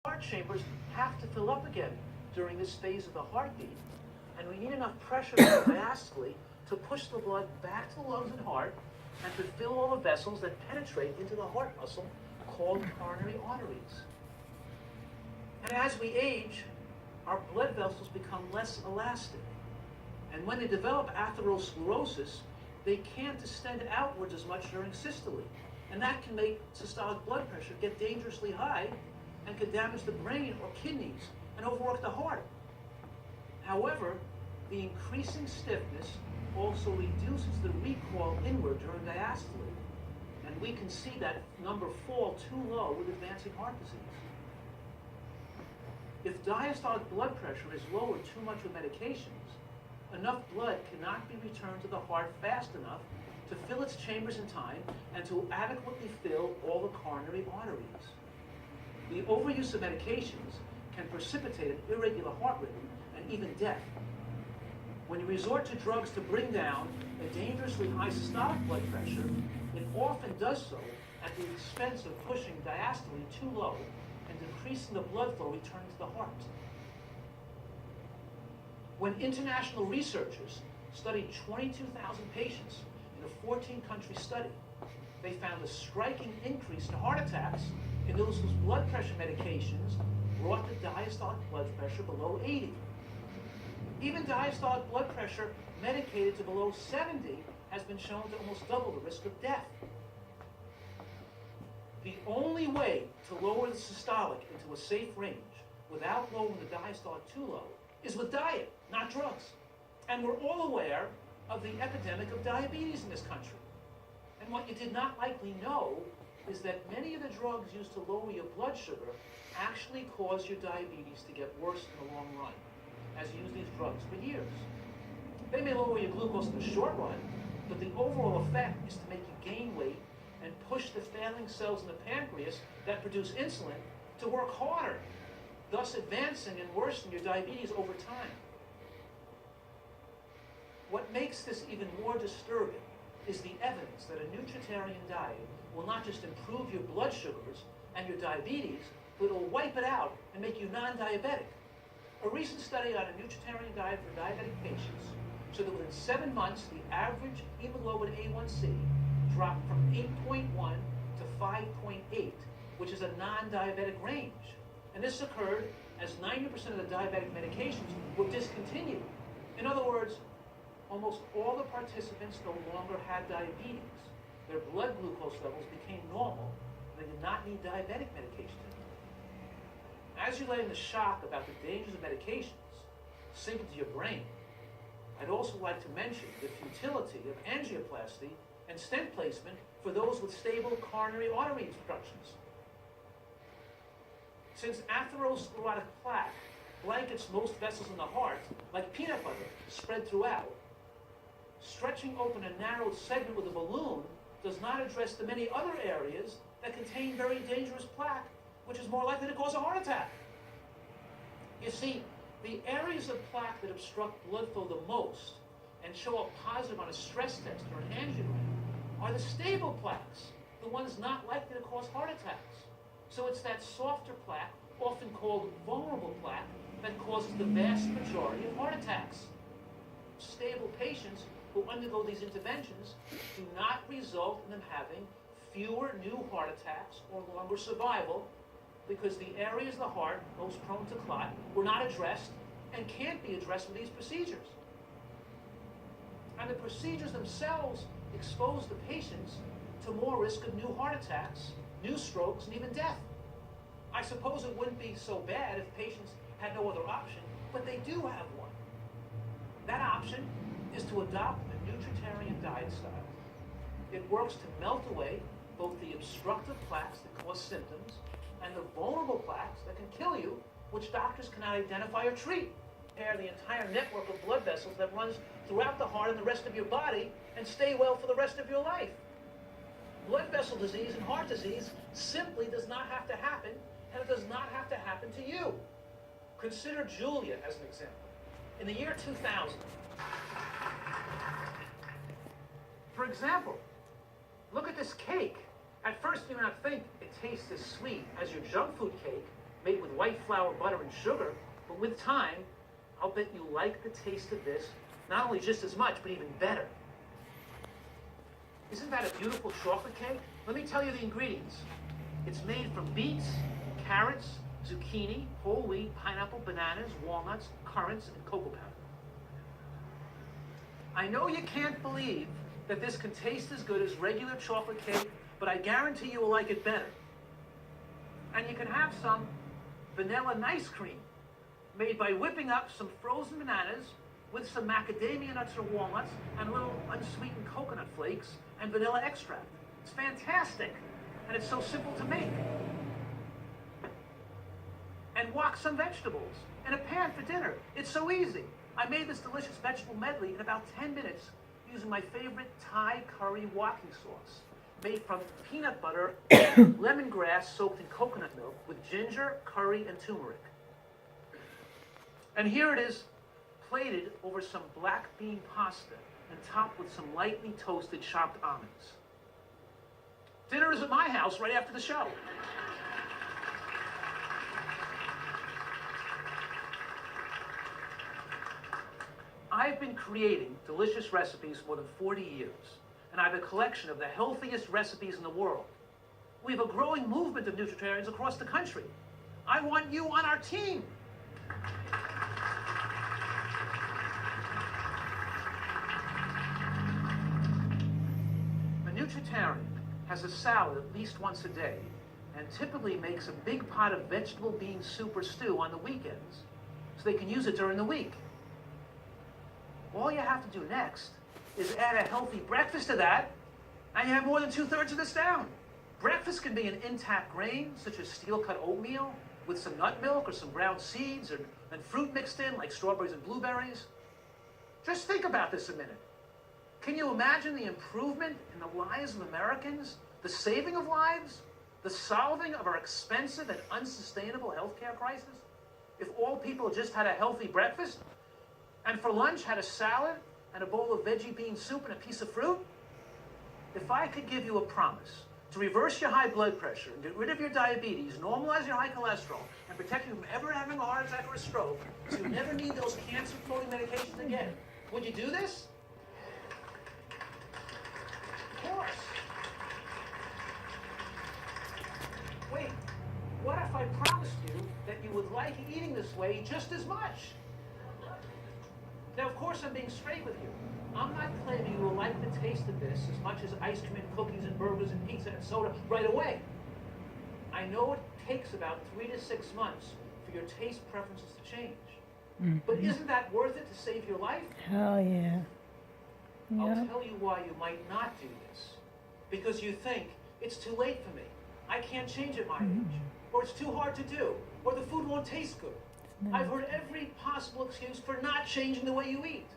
heart chambers have to fill up again during this phase of the heartbeat, and we need enough pressure diastole to push the blood back to the lungs and heart and to fill all the vessels that penetrate into the heart muscle called coronary arteries. And as we age, our blood vessels become less elastic. And when they develop atherosclerosis, they can't distend outwards as much during systole. And that can make systolic blood pressure get dangerously high and can damage the brain or kidneys and overwork the heart. However, the increasing stiffness also reduces the recoil inward during diastole. And we can see that number fall too low with advancing heart disease. If diastolic blood pressure is lowered too much with medications, enough blood cannot be returned to the heart fast enough to fill its chambers in time and to adequately fill all the coronary arteries. The overuse of medications can precipitate an irregular heart rhythm and even death. When you resort to drugs to bring down a dangerously high systolic blood pressure, it often does so at the expense of pushing diastole too low and decreasing the blood flow returning to the heart. When international researchers studied 22,000 patients in a 14-country study, they found a striking increase in heart attacks in those whose blood pressure medications brought the diastolic blood pressure below 80. Even diastolic blood pressure medicated to below 70 has been shown to almost double the risk of death. The only way to lower the systolic into a safe range without lowering the diastolic too low is with diet, not drugs. And we're all aware of the epidemic of diabetes in this country. And what you did not likely know is that many of the drugs used to lower your blood sugar actually cause your diabetes to get worse in the long run, as you use these drugs for years. They may lower your glucose in the short run, but the overall effect is to make you gain weight and push the failing cells in the pancreas that produce insulin to work harder, thus advancing and worsening your diabetes over time. What makes this even more disturbing is the evidence that a nutritarian diet will not just improve your blood sugars and your diabetes, but it will wipe it out and make you non-diabetic. A recent study on a nutritarian diet for diabetic patients showed that within 7 months, the average hemoglobin A1C dropped from 8.1 to 5.8, which is a non-diabetic range. And this occurred as 90% of the diabetic medications were discontinued. In other words, almost all the participants no longer had diabetes. Their blood glucose levels became normal, and they did not need diabetic medication anymore. As you let in the shock about the dangers of medications sink into your brain, I'd also like to mention the futility of angioplasty and stent placement for those with stable coronary artery obstructions. Since atherosclerotic plaque blankets most vessels in the heart like peanut butter spread throughout, stretching open a narrowed segment with a balloon does not address the many other areas that contain very dangerous plaque, which is more likely to cause a heart attack. You see, the areas of plaque that obstruct blood flow the most and show up positive on a stress test or an angiogram are the stable plaques, the ones not likely to cause heart attacks. So it's that softer plaque, often called vulnerable plaque, that causes the vast majority of heart attacks. Stable patients who undergo these interventions do not result in them having fewer new heart attacks or longer survival because the areas of the heart most prone to clot were not addressed and can't be addressed with these procedures. And the procedures themselves expose the patients to more risk of new heart attacks, new strokes, and even death. I suppose it wouldn't be so bad if patients had no other option, but they do have one. That option is to adopt a nutritarian diet style. It works to melt away both the obstructive plaques that cause symptoms and the vulnerable plaques that can kill you, which doctors cannot identify or treat. Repair the entire network of blood vessels that runs throughout the heart and the rest of your body and stay well for the rest of your life. Blood vessel disease and heart disease simply does not have to happen, and it does not have to happen to you. Consider Julia as an example. In the year 2000, for example, look at this cake. At first, you may not think it tastes as sweet as your junk food cake, made with white flour, butter, and sugar, but with time, I'll bet you like the taste of this, not only just as much, but even better. Isn't that a beautiful chocolate cake? Let me tell you the ingredients. It's made from beets, carrots, zucchini, whole wheat, pineapple, bananas, walnuts, currants, and cocoa powder. I know you can't believe that this can taste as good as regular chocolate cake, but I guarantee you will like it better. And you can have some vanilla nice cream made by whipping up some frozen bananas with some macadamia nuts or walnuts and a little unsweetened coconut flakes and vanilla extract. It's fantastic, and it's so simple to make. And wok some vegetables in a pan for dinner. It's so easy. I made this delicious vegetable medley in about 10 minutes using my favorite Thai curry woking sauce, made from peanut butter, lemongrass soaked in coconut milk with ginger, curry, and turmeric. And here it is, plated over some black bean pasta and topped with some lightly toasted chopped almonds. Dinner is at my house right after the show. I've been creating delicious recipes for more than 40 years, and I have a collection of the healthiest recipes in the world. We have a growing movement of nutritarians across the country. I want you on our team. A nutritarian has a salad at least once a day and typically makes a big pot of vegetable bean soup or stew on the weekends so they can use it during the week. All you have to do next is add a healthy breakfast to that, and you have more than 2/3 of this down. Breakfast can be an intact grain, such as steel-cut oatmeal, with some nut milk or some ground seeds, and fruit mixed in, like strawberries and blueberries. Just think about this a minute. Can you imagine the improvement in the lives of Americans, the saving of lives, the solving of our expensive and unsustainable healthcare crisis, if all people just had a healthy breakfast? And for lunch had a salad and a bowl of veggie bean soup and a piece of fruit? If I could give you a promise to reverse your high blood pressure and get rid of your diabetes, normalize your high cholesterol, and protect you from ever having a heart attack or a stroke, so you never need those cancer-promoting medications again, would you do this? Of course. Wait, what if I promised you that you would like eating this way just as much? Now, of course, I'm being straight with you. I'm not claiming you will like the taste of this as much as ice cream and cookies and burgers and pizza and soda right away. I know it takes about 3 to 6 months for your taste preferences to change. Mm-hmm. But isn't that worth it to save your life? Hell yeah. Yep. I'll tell you why you might not do this. Because you think, it's too late for me. I can't change at my age. Or it's too hard to do. Or the food won't taste good. I've heard every possible excuse for not changing the way you eat.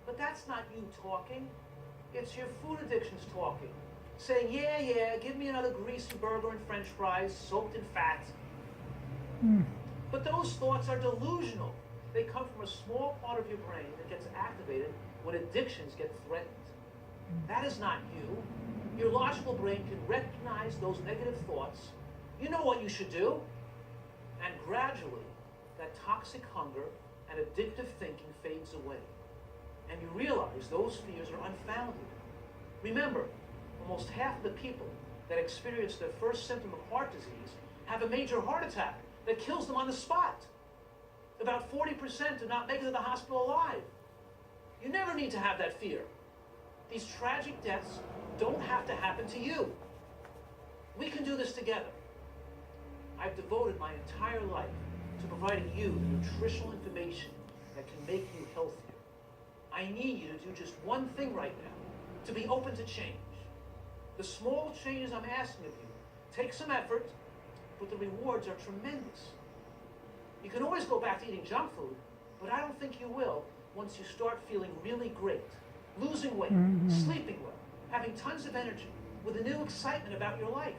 But that's not you talking. It's your food addictions talking. Saying, yeah, give me another greasy burger and french fries soaked in fat. But those thoughts are delusional. They come from a small part of your brain that gets activated when addictions get threatened. That is not you. Your logical brain can recognize those negative thoughts. You know what you should do. And gradually, that toxic hunger and addictive thinking fades away. And you realize those fears are unfounded. Remember, almost half of the people that experience their first symptom of heart disease have a major heart attack that kills them on the spot. About 40% do not make it to the hospital alive. You never need to have that fear. These tragic deaths don't have to happen to you. We can do this together. I've devoted my entire life to providing you the nutritional information that can make you healthier. I need you to do just one thing right now, to be open to change. The small changes I'm asking of you take some effort, but the rewards are tremendous. You can always go back to eating junk food, but I don't think you will once you start feeling really great, losing weight, sleeping well, having tons of energy, with a new excitement about your life.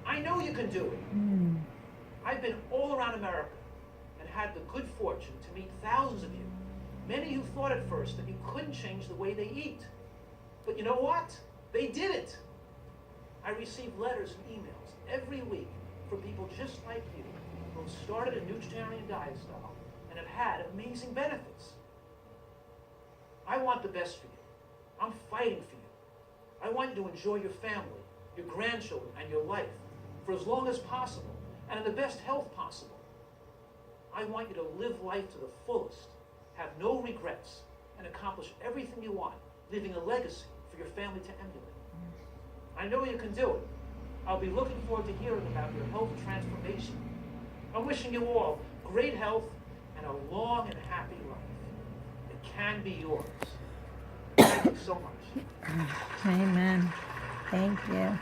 I know you can do it. I've been all around America and had the good fortune to meet thousands of you, many who thought at first that you couldn't change the way they eat. But you know what? They did it. I receive letters and emails every week for people just like you who have started a nutritarian diet style and have had amazing benefits. I want the best for you. I'm fighting for you. I want you to enjoy your family, your grandchildren, and your life for as long as possible and in the best health possible. I want you to live life to the fullest, have no regrets, and accomplish everything you want, leaving a legacy for your family to emulate. I know you can do it. I'll be looking forward to hearing about your health transformation. I'm wishing you all great health and a long and happy life. It can be yours. Thank you so much. Amen. Thank you.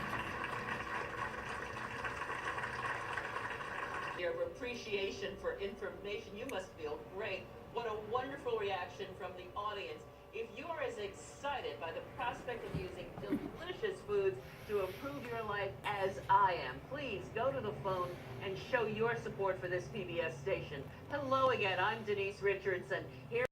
Your appreciation for information. You must feel great. What a wonderful reaction from the audience. If you are as excited by the prospect of using delicious foods to improve your life as I am, please go to the phone and show your support for this PBS station. Hello again, I'm Denise Richardson. Here